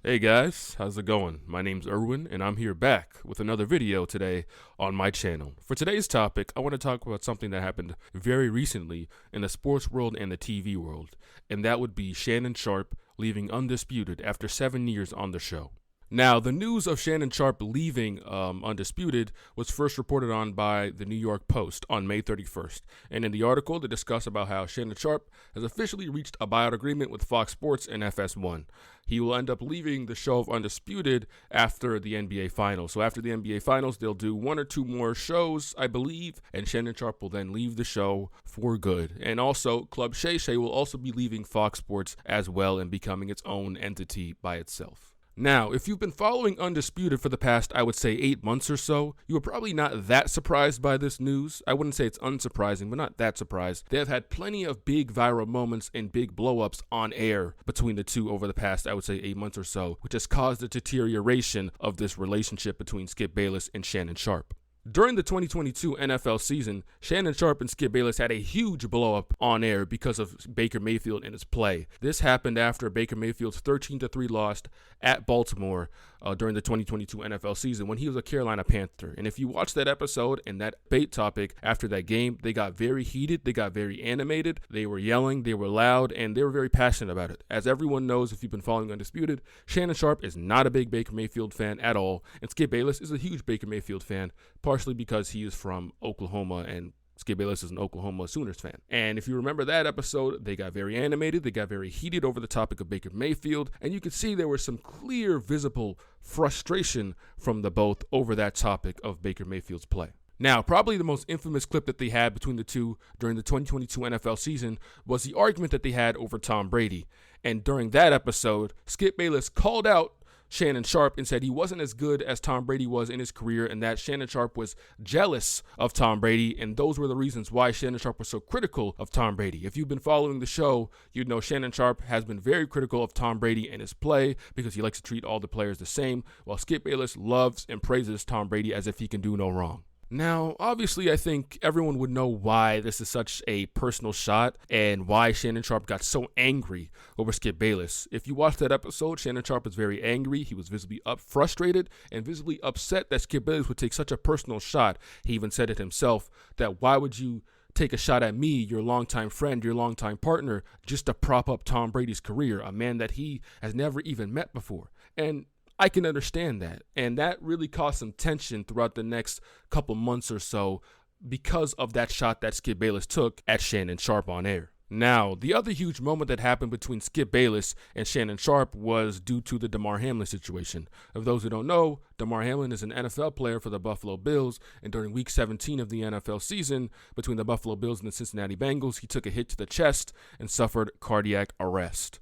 Hey guys, how's it going? My name's Erwin, and I'm here back with another video today on my channel. For today's topic, I want to talk about something that happened very recently in the sports world and the TV world, and that would be Shannon Sharpe leaving Undisputed after 7 years on the show. Now, the news of Shannon Sharpe leaving Undisputed was first reported on by the New York Post on May 31st. And in the article, they discuss about how Shannon Sharpe has officially reached a buyout agreement with Fox Sports and FS1. He will end up leaving the show of Undisputed after the NBA Finals. So after the NBA Finals, they'll do one or two more shows, I believe, and Shannon Sharpe will then leave the show for good. And also, Club Shay Shay will also be leaving Fox Sports as well and becoming its own entity by itself. Now, if you've been following Undisputed for the past, I would say 8 months or so, you were probably not that surprised by this news. I wouldn't say it's unsurprising, but not that surprised. They have had plenty of big viral moments and big blow-ups on air between the two over the past, I would say 8 months or so, which has caused the deterioration of this relationship between Skip Bayless and Shannon Sharpe. During the 2022 NFL season, Shannon Sharpe and Skip Bayless had a huge blow-up on air because of Baker Mayfield and his play. This happened after Baker Mayfield's 13-3 loss at Baltimore during the 2022 NFL season when he was a Carolina Panther. And if you watch that episode and that debate topic after that game, they got very heated, they got very animated, they were yelling, they were loud, and they were very passionate about it. As everyone knows, if you've been following Undisputed, Shannon Sharpe is not a big Baker Mayfield fan at all, and Skip Bayless is a huge Baker Mayfield fan, partially because he is from Oklahoma and Skip Bayless is an Oklahoma Sooners fan. And if you remember that episode, they got very animated, they got very heated over the topic of Baker Mayfield, and you could see there was some clear, visible frustration from the both over that topic of Baker Mayfield's play. Now, probably the most infamous clip that they had between the two during the 2022 NFL season was the argument that they had over Tom Brady. And during that episode, Skip Bayless called out Shannon Sharpe and said he wasn't as good as Tom Brady was in his career and that Shannon Sharpe was jealous of Tom Brady, and those were the reasons why Shannon Sharpe was so critical of Tom Brady. If you've been following the show, you'd know Shannon Sharpe has been very critical of Tom Brady and his play because he likes to treat all the players the same, while Skip Bayless loves and praises Tom Brady as if he can do no wrong. Now, obviously, I think everyone would know why this is such a personal shot and why Shannon Sharpe got so angry over Skip Bayless. If you watch that episode, Shannon Sharpe was very angry. He was visibly frustrated and visibly upset that Skip Bayless would take such a personal shot. He even said it himself, that why would you take a shot at me, your longtime friend, your longtime partner, just to prop up Tom Brady's career, a man that he has never even met before. And I can understand that, and that really caused some tension throughout the next couple months or so because of that shot that Skip Bayless took at Shannon Sharpe on air. Now, the other huge moment that happened between Skip Bayless and Shannon Sharpe was due to the Damar Hamlin situation. For those who don't know, Damar Hamlin is an NFL player for the Buffalo Bills, and during Week 17 of the NFL season, between the Buffalo Bills and the Cincinnati Bengals, he took a hit to the chest and suffered cardiac arrest.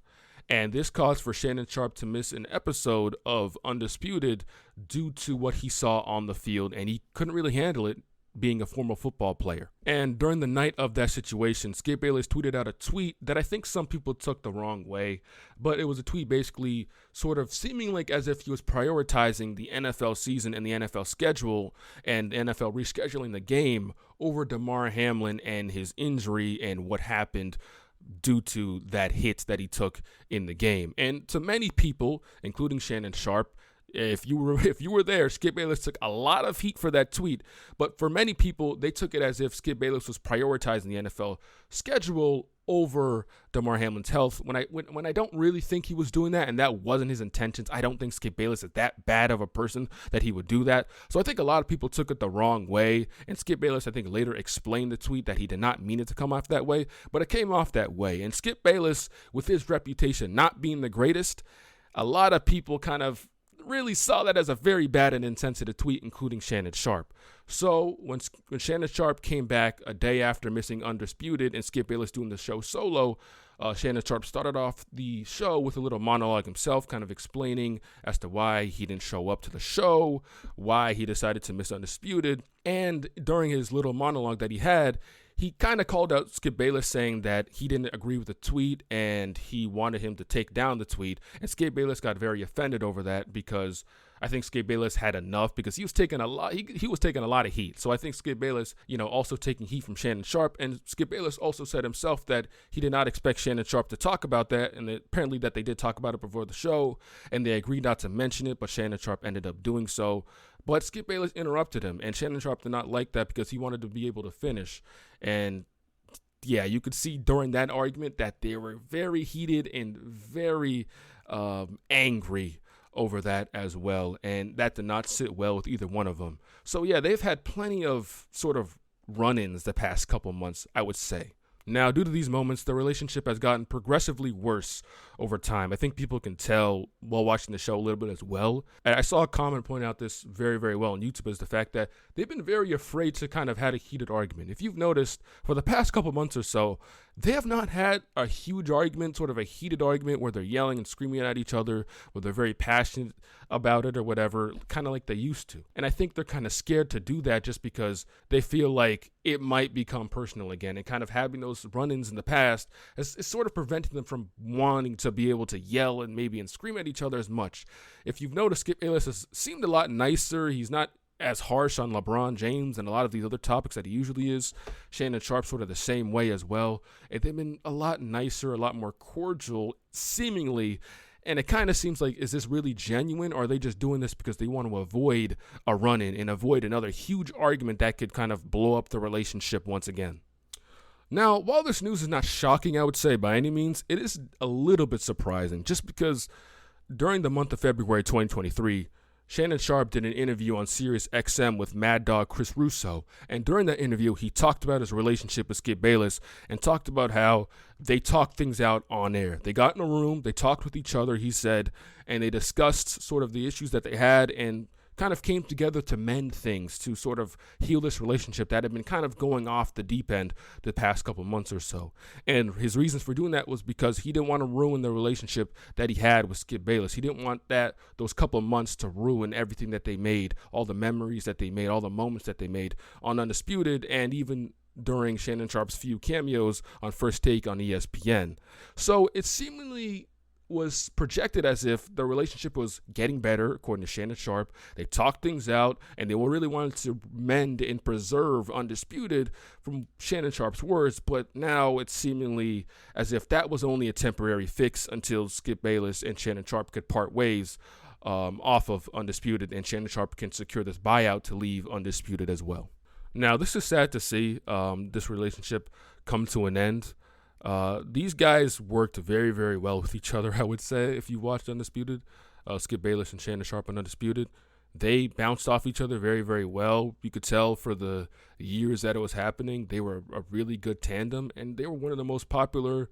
And this caused for Shannon Sharpe to miss an episode of Undisputed due to what he saw on the field, and he couldn't really handle it being a former football player. And during the night of that situation, Skip Bayless tweeted out a tweet that I think some people took the wrong way, but it was a tweet basically sort of seeming like as if he was prioritizing the NFL season and the NFL schedule and the NFL rescheduling the game over Damar Hamlin and his injury and what happened due to that hit that he took in the game. And to many people, including Shannon Sharpe, if you were there, Skip Bayless took a lot of heat for that tweet. But for many people, they took it as if Skip Bayless was prioritizing the NFL schedule over Damar Hamlin's health, when I don't really think he was doing that, and that wasn't his intentions. I don't think Skip Bayless is that bad of a person that he would do that. So I think a lot of people took it the wrong way, and Skip Bayless, I think, later explained the tweet that he did not mean it to come off that way, but it came off that way. And Skip Bayless, with his reputation not being the greatest, a lot of people kind of really saw that as a very bad and insensitive tweet, including Shannon Sharpe. So when Shannon Sharpe came back a day after missing Undisputed and Skip Bayless doing the show solo, Shannon Sharpe started off the show with a little monologue himself, kind of explaining as to why he didn't show up to the show, why he decided to miss Undisputed. And during his little monologue that he had, he kind of called out Skip Bayless, saying that he didn't agree with the tweet and he wanted him to take down the tweet. And Skip Bayless got very offended over that because I think Skip Bayless had enough because he was taking a lot. He was taking a lot of heat. So I think Skip Bayless, also taking heat from Shannon Sharpe, and Skip Bayless also said himself that he did not expect Shannon Sharpe to talk about that, and apparently that they did talk about it before the show, and they agreed not to mention it, but Shannon Sharpe ended up doing so. But Skip Bayless interrupted him, and Shannon Sharpe did not like that because he wanted to be able to finish. And yeah, you could see during that argument that they were very heated and very angry over that as well, and that did not sit well with either one of them. So yeah, they've had plenty of sort of run-ins the past couple months, I would say. Now, due to these moments, the relationship has gotten progressively worse over time. I think people can tell while watching the show a little bit as well. And I saw a comment point out this very, very well on YouTube, is the fact that they've been very afraid to kind of had a heated argument. If you've noticed, for the past couple months or so, they have not had a huge argument, sort of a heated argument where they're yelling and screaming at each other, where they're very passionate about it or whatever, kind of like they used to. And I think they're kind of scared to do that just because they feel like it might become personal again, and kind of having those run-ins in the past is sort of preventing them from wanting to be able to yell and scream at each other as much. If you've noticed, Skip Bayless has seemed a lot nicer. He's not as harsh on LeBron James and a lot of these other topics that he usually is. Shannon Sharpe sort of the same way as well. And they've been a lot nicer, a lot more cordial, seemingly. And it kind of seems like, is this really genuine, or are they just doing this because they want to avoid a run-in and avoid another huge argument that could kind of blow up the relationship once again? Now, while this news is not shocking, I would say, by any means, it is a little bit surprising, just because during the month of February 2023, Shannon Sharpe did an interview on Sirius XM with Mad Dog Chris Russo, and during that interview, he talked about his relationship with Skip Bayless and talked about how they talked things out on air. They got in a room, they talked with each other, he said, and they discussed sort of the issues that they had and kind of came together to mend things, to sort of heal this relationship that had been kind of going off the deep end the past couple months or so. And his reasons for doing that was because he didn't want to ruin the relationship that he had with Skip Bayless. He didn't want those couple months to ruin everything that they made, all the memories that they made, all the moments that they made on Undisputed, and even during Shannon Sharpe's few cameos on First Take on ESPN. So it seemingly was projected as if the relationship was getting better, according to Shannon Sharpe. They talked things out, and they really wanted to mend and preserve Undisputed, from Shannon Sharpe's words, but now it's seemingly as if that was only a temporary fix until Skip Bayless and Shannon Sharpe could part ways off of Undisputed, and Shannon Sharpe can secure this buyout to leave Undisputed as well. Now, this is sad to see this relationship come to an end. These guys worked very, very well with each other, I would say. If you watched Undisputed, Skip Bayless and Shannon Sharpe on Undisputed, they bounced off each other very, very well. You could tell for the years that it was happening, they were a really good tandem, and they were one of the most popular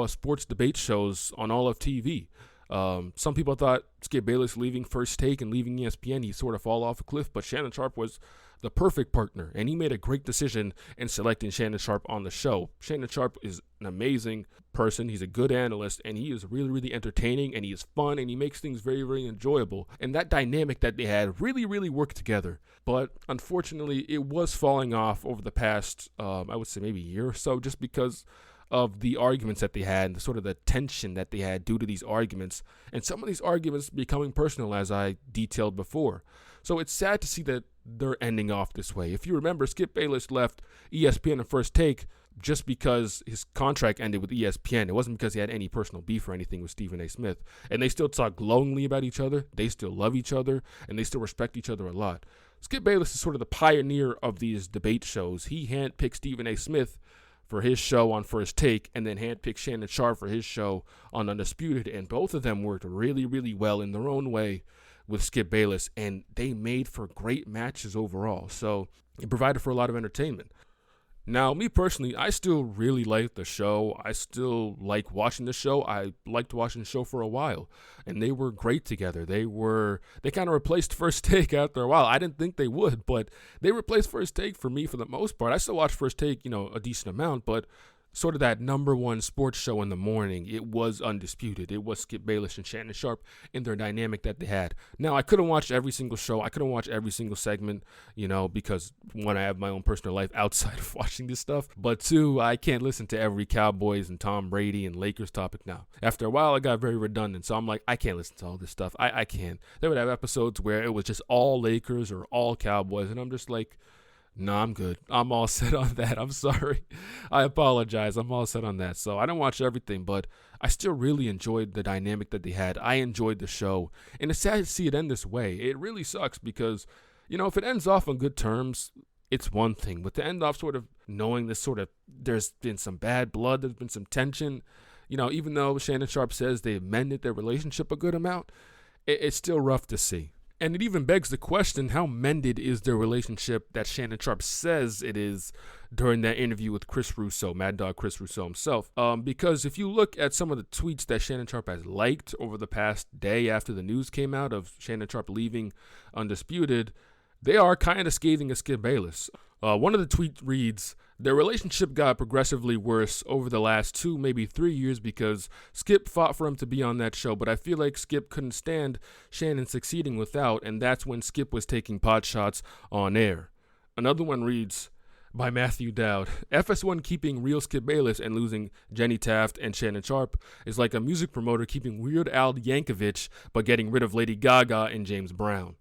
sports debate shows on all of TV. Some people thought Skip Bayless leaving First Take and leaving ESPN, he'd sort of fall off a cliff, but Shannon Sharpe was the perfect partner, and he made a great decision in selecting Shannon Sharpe on the show. Shannon Sharpe is an amazing person. He's a good analyst, and he is really, really entertaining, and he is fun, and he makes things very, very enjoyable. And that dynamic that they had really, really worked together. But unfortunately, it was falling off over the past, I would say maybe a year or so, just because of the arguments that they had and sort of the tension that they had due to these arguments, and some of these arguments becoming personal, as I detailed before. So it's sad to see that they're ending off this way. If you remember, Skip Bayless left ESPN and First Take just because his contract ended with ESPN. It wasn't because he had any personal beef or anything with Stephen A. Smith. And they still talk glowingly about each other. They still love each other, and they still respect each other a lot. Skip Bayless is sort of the pioneer of these debate shows. He handpicked Stephen A. Smith for his show on First Take, and then handpicked Shannon Sharpe for his show on Undisputed, and both of them worked really, really well in their own way with Skip Bayless, and they made for great matches overall. So it provided for a lot of entertainment. Now, me personally, I still really like the show. I still like watching the show. I liked watching the show for a while, and they were great together. They kind of replaced First Take after a while. I didn't think they would, but they replaced First Take for me for the most part. I still watch First Take, a decent amount, but sort of that number one sports show in the morning, it was Undisputed. It was Skip Bayless and Shannon Sharpe and their dynamic that they had. Now, I couldn't watch every single show. I couldn't watch every single segment, because one, I have my own personal life outside of watching this stuff. But two, I can't listen to every Cowboys and Tom Brady and Lakers topic now. After a while, it got very redundant. So I'm like, I can't listen to all this stuff. I can't. They would have episodes where it was just all Lakers or all Cowboys. And I'm just like, no, I'm good. I'm all set on that. I'm sorry. I apologize. I'm all set on that. So I don't watch everything, but I still really enjoyed the dynamic that they had. I enjoyed the show. And it's sad to see it end this way. It really sucks because, if it ends off on good terms, it's one thing. But to end off sort of knowing this there's been some bad blood, there's been some tension, even though Shannon Sharpe says they mended their relationship a good amount, it's still rough to see. And it even begs the question, how mended is their relationship that Shannon Sharpe says it is during that interview with Chris Russo, Mad Dog Chris Russo himself? Because if you look at some of the tweets that Shannon Sharpe has liked over the past day after the news came out of Shannon Sharpe leaving Undisputed, they are kind of scathing of Skip Bayless. One of the tweets reads, "Their relationship got progressively worse over the last 2, maybe 3 years because Skip fought for him to be on that show, but I feel like Skip couldn't stand Shannon succeeding without, and that's when Skip was taking pot shots on air." Another one reads, by Matthew Dowd, "FS1 keeping real Skip Bayless and losing Jenny Taft and Shannon Sharpe is like a music promoter keeping Weird Al Yankovic but getting rid of Lady Gaga and James Brown."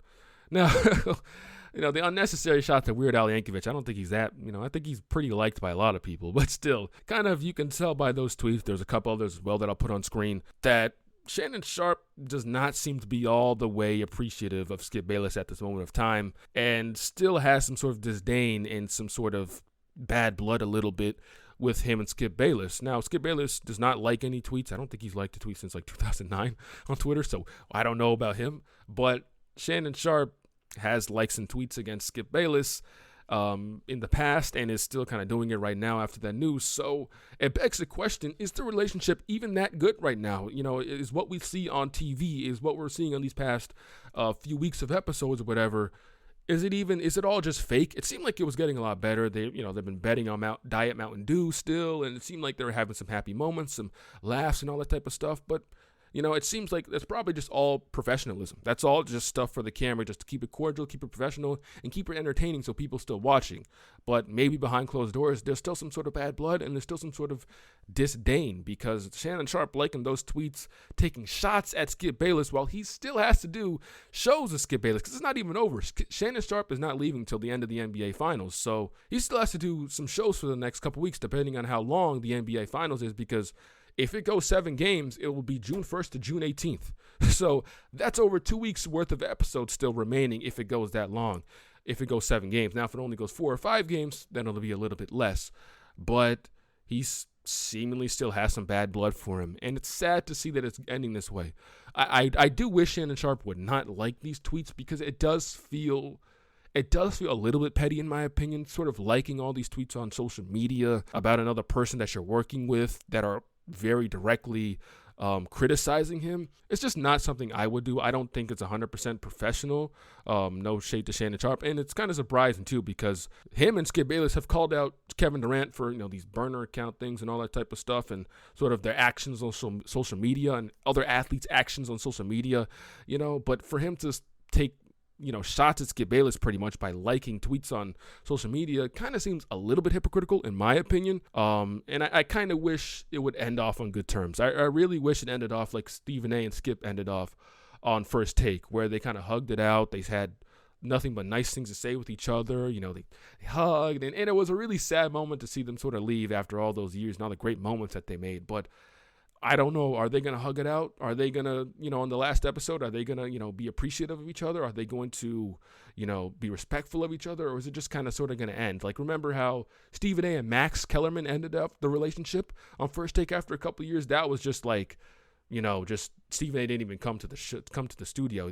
Now, the unnecessary shot to Weird Al Yankovic, I don't think he's that, I think he's pretty liked by a lot of people. But still, kind of you can tell by those tweets, there's a couple others as well that I'll put on screen, that Shannon Sharpe does not seem to be all the way appreciative of Skip Bayless at this moment of time and still has some sort of disdain and some sort of bad blood a little bit with him and Skip Bayless. Now, Skip Bayless does not like any tweets. I don't think he's liked a tweet since like 2009 on Twitter, so I don't know about him. But Shannon Sharpe has liked some tweets against Skip Bayless in the past and is still kind of doing it right now after that news. So it begs the question, is the relationship even that good right now? Is what we see on TV, is what we're seeing on these past few weeks of episodes or whatever, is it all just fake? It seemed like it was getting a lot better. They've been betting on Diet Mountain Dew still, and it seemed like they were having some happy moments, some laughs and all that type of stuff. But it seems like it's probably just all professionalism. That's all just stuff for the camera, just to keep it cordial, keep it professional, and keep it entertaining so people still watching. But maybe behind closed doors, there's still some sort of bad blood and there's still some sort of disdain because Shannon Sharpe liking those tweets, taking shots at Skip Bayless while he still has to do shows with Skip Bayless because it's not even over. Shannon Sharpe is not leaving till the end of the NBA Finals, so he still has to do some shows for the next couple weeks depending on how long the NBA Finals is because if it goes 7 games, it will be June 1st to June 18th. So that's over 2 weeks worth of episodes still remaining if it goes that long, if it goes 7 games. Now, if it only goes 4 or 5 games, then it'll be a little bit less. But he seemingly still has some bad blood for him. And it's sad to see that it's ending this way. I do wish Shannon Sharpe would not like these tweets because it does feel a little bit petty in my opinion, sort of liking all these tweets on social media about another person that you're working with that are very directly criticizing him. It's just not something I would do. I don't think it's 100% professional. No shade to Shannon Sharpe. And it's kind of surprising, too, because him and Skip Bayless have called out Kevin Durant for, these burner account things and all that type of stuff and sort of their actions on social media and other athletes' actions on social media, But for him to take shots at Skip Bayless pretty much by liking tweets on social media kind of seems a little bit hypocritical in my opinion. And I kind of wish it would end off on good terms. I really wish it ended off like Stephen A and Skip ended off on First Take, where they kind of hugged it out. They had nothing but nice things to say with each other. They hugged, and it was a really sad moment to see them sort of leave after all those years and all the great moments that they made. But I don't know. Are they going to hug it out? Are they going to, on the last episode, are they going to, be appreciative of each other? Are they going to, be respectful of each other? Or is it just kind of sort of going to end? Like, remember how Stephen A and Max Kellerman ended up the relationship on First Take after a couple of years? That was just like, just Stephen A didn't even come to the studio.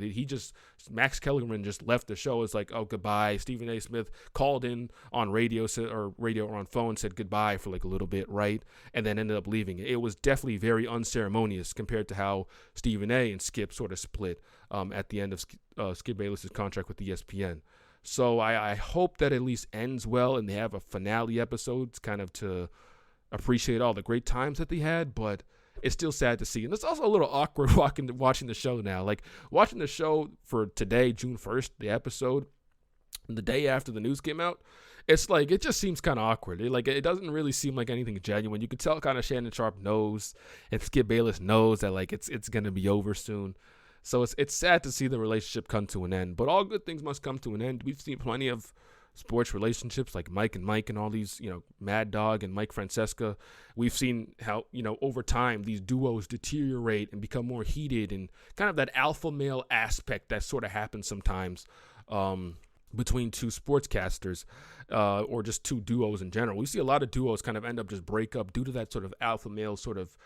Max Kellerman just left the show. It's like, oh, goodbye. Stephen A. Smith called in on radio or on phone, said goodbye for like a little bit, right? And then ended up leaving. It was definitely very unceremonious compared to how Stephen A. and Skip sort of split at the end of Skip Bayless's contract with ESPN. So I hope that at least ends well and they have a finale episode kind of to appreciate all the great times that they had, but it's still sad to see. And it's also a little awkward watching the show now. Like, watching the show for today, June 1st, the episode, the day after the news came out, it's like, it just seems kind of awkward. It doesn't really seem like anything genuine. You could tell kind of Shannon Sharpe knows, and Skip Bayless knows that, like, it's going to be over soon. So it's sad to see the relationship come to an end. But all good things must come to an end. We've seen plenty of sports relationships like Mike and all these, Mad Dog and Mike Francesca. We've seen how, over time these duos deteriorate and become more heated, and kind of that alpha male aspect that sort of happens sometimes between two sportscasters or just two duos in general. We see a lot of duos kind of end up just break up due to that sort of alpha male sort of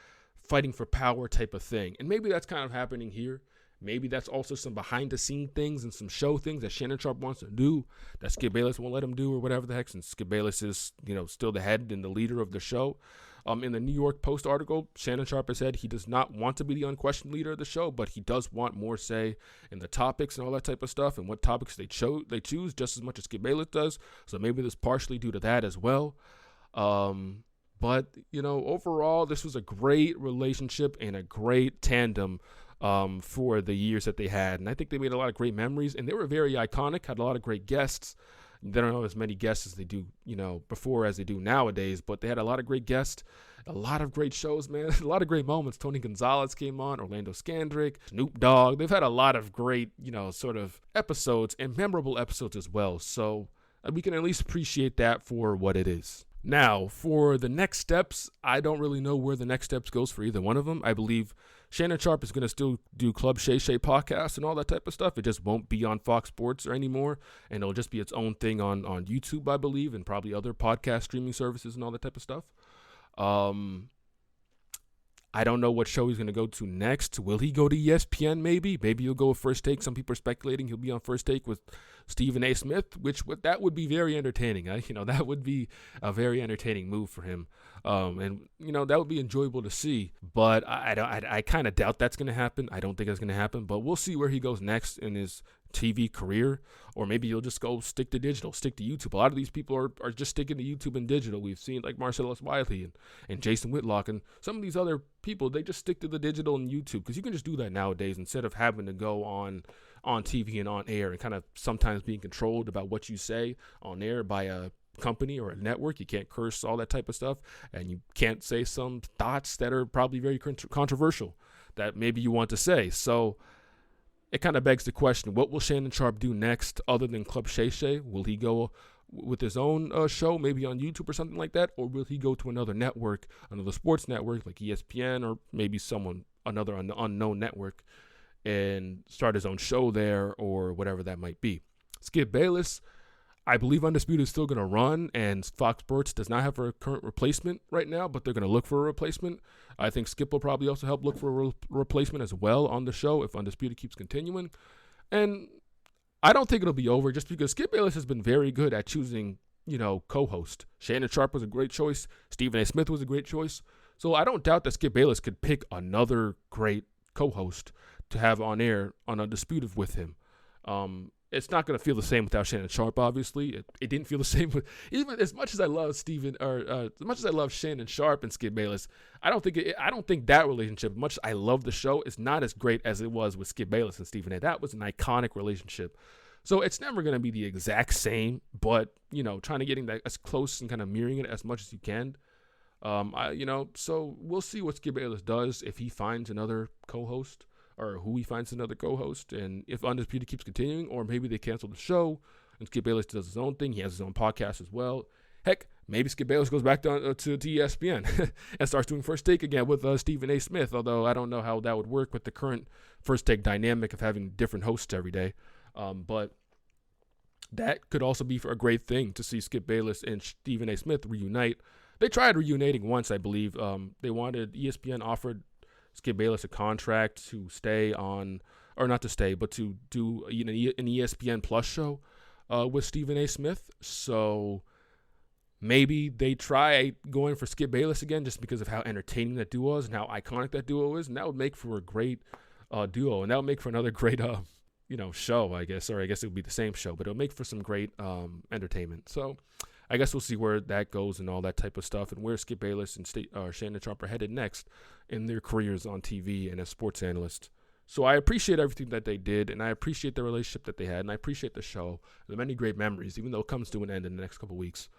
fighting for power type of thing. And maybe that's kind of happening here. Maybe that's also some behind-the-scene things and some show things that Shannon Sharpe wants to do that Skip Bayless won't let him do, or whatever the heck, since Skip Bayless is, still the head and the leader of the show. In the New York Post article, Shannon Sharpe has said he does not want to be the unquestioned leader of the show, but he does want more say in the topics and all that type of stuff, and what topics they choose just as much as Skip Bayless does. So maybe this partially due to that as well. But, overall, this was a great relationship and a great tandem for the years that they had. And I think they made a lot of great memories, and they were very iconic, had a lot of great guests. They don't have as many guests as they do, before as they do nowadays, but they had a lot of great guests, a lot of great shows, man, a lot of great moments. Tony Gonzalez came on, Orlando Scandrick, Snoop Dogg. They've had a lot of great, sort of episodes, and memorable episodes as well. So we can at least appreciate that for what it is. Now, for the next steps, I don't really know where the next steps goes for either one of them. I believe Shannon Sharpe is going to still do Club Shay Shay podcast and all that type of stuff. It just won't be on Fox Sports or anymore, and it'll just be its own thing on YouTube, I believe, and probably other podcast streaming services and all that type of stuff. I don't know what show he's going to go to next. Will he go to ESPN maybe? Maybe he'll go with First Take. Some people are speculating he'll be on First Take with Stephen A. Smith, that would be very entertaining. That would be a very entertaining move for him. And that would be enjoyable to see. But I kind of doubt that's going to happen. I don't think it's going to happen. But we'll see where he goes next in his TV career, or maybe you'll just go stick to digital, stick to YouTube. A lot of these people are just sticking to YouTube and digital. We've seen like Marcellus Wiley and Jason Whitlock and some of these other people, they just stick to the digital and YouTube, because you can just do that nowadays instead of having to go on TV and on air and kind of sometimes being controlled about what you say on air by a company or a network. You can't curse, all that type of stuff, and you can't say some thoughts that are probably very controversial that maybe you want to say. So it kind of begs the question, what will Shannon Sharpe do next other than Club Shay Shay? Will he go with his own show, maybe on YouTube or something like that? Or will he go to another network, another sports network like ESPN, or maybe another unknown network, and start his own show there, or whatever that might be? Skip Bayless, I believe Undisputed is still going to run, and Fox Sports does not have a current replacement right now, but they're going to look for a replacement. I think Skip will probably also help look for a replacement as well on the show if Undisputed keeps continuing. And I don't think it'll be over, just because Skip Bayless has been very good at choosing, co-host. Shannon Sharpe was a great choice. Stephen A. Smith was a great choice. So I don't doubt that Skip Bayless could pick another great co-host to have on air on Undisputed with him. It's not going to feel the same without Shannon Sharpe, obviously. It didn't feel the same with, even as much as I love as much as I love Shannon Sharpe and Skip Bayless, I don't think that relationship, much as I love the show, is not as great as it was with Skip Bayless and Stephen A. That was an iconic relationship. So it's never going to be the exact same, but, trying to getting that as close and kind of mirroring it as much as you can. So we'll see what Skip Bayless does, if he finds another co-host, or who he finds another co-host, and if Undisputed keeps continuing, or maybe they cancel the show and Skip Bayless does his own thing. He has his own podcast as well. Heck, maybe Skip Bayless goes back to ESPN and starts doing First Take again with Stephen A. Smith, although I don't know how that would work with the current First Take dynamic of having different hosts every day. But that could also be for a great thing to see Skip Bayless and Stephen A. Smith reunite. They tried reuniting once, I believe. ESPN offered Skip Bayless a contract to stay on, or not to stay, but to do an ESPN Plus show with Stephen A. Smith. So maybe they try going for Skip Bayless again, just because of how entertaining that duo is and how iconic that duo is, and that would make for a great duo, and that would make for another great show, I guess, or I guess it would be the same show, but it would make for some great entertainment. So I guess we'll see where that goes and all that type of stuff, and where Skip Bayless and Shannon Sharpe are headed next in their careers on TV and as sports analysts. So I appreciate everything that they did, and I appreciate the relationship that they had, and I appreciate the show, the many great memories, even though it comes to an end in the next couple weeks.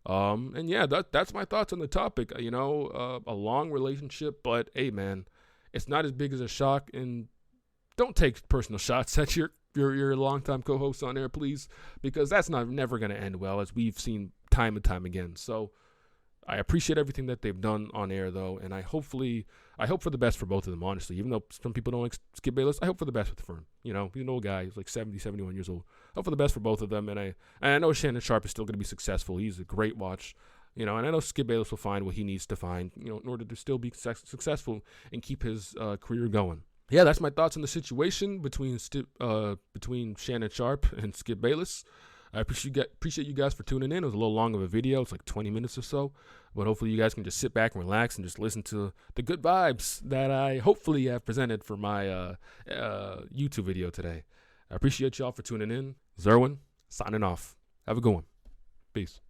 And yeah, that's my thoughts on the topic. A long relationship, but hey, man, it's not as big as a shock, and don't take personal shots at your longtime co-host on air, please, because that's never going to end well, as we've seen time and time again. So I appreciate everything that they've done on air, though, and I hope for the best for both of them, honestly. Even though some people don't like Skip Bayless, I hope for the best with the firm. He's an old guy. He's like 70, 71 years old. I hope for the best for both of them, and I know Shannon Sharpe is still going to be successful. He's a great watch, and I know Skip Bayless will find what he needs to find, in order to still be successful and keep his career going. Yeah, that's my thoughts on the situation between Shannon Sharpe and Skip Bayless. I appreciate you guys for tuning in. It was a little long of a video. It's like 20 minutes or so. But hopefully you guys can just sit back and relax and just listen to the good vibes that I hopefully have presented for my YouTube video today. I appreciate y'all for tuning in. Zerwin, signing off. Have a good one. Peace.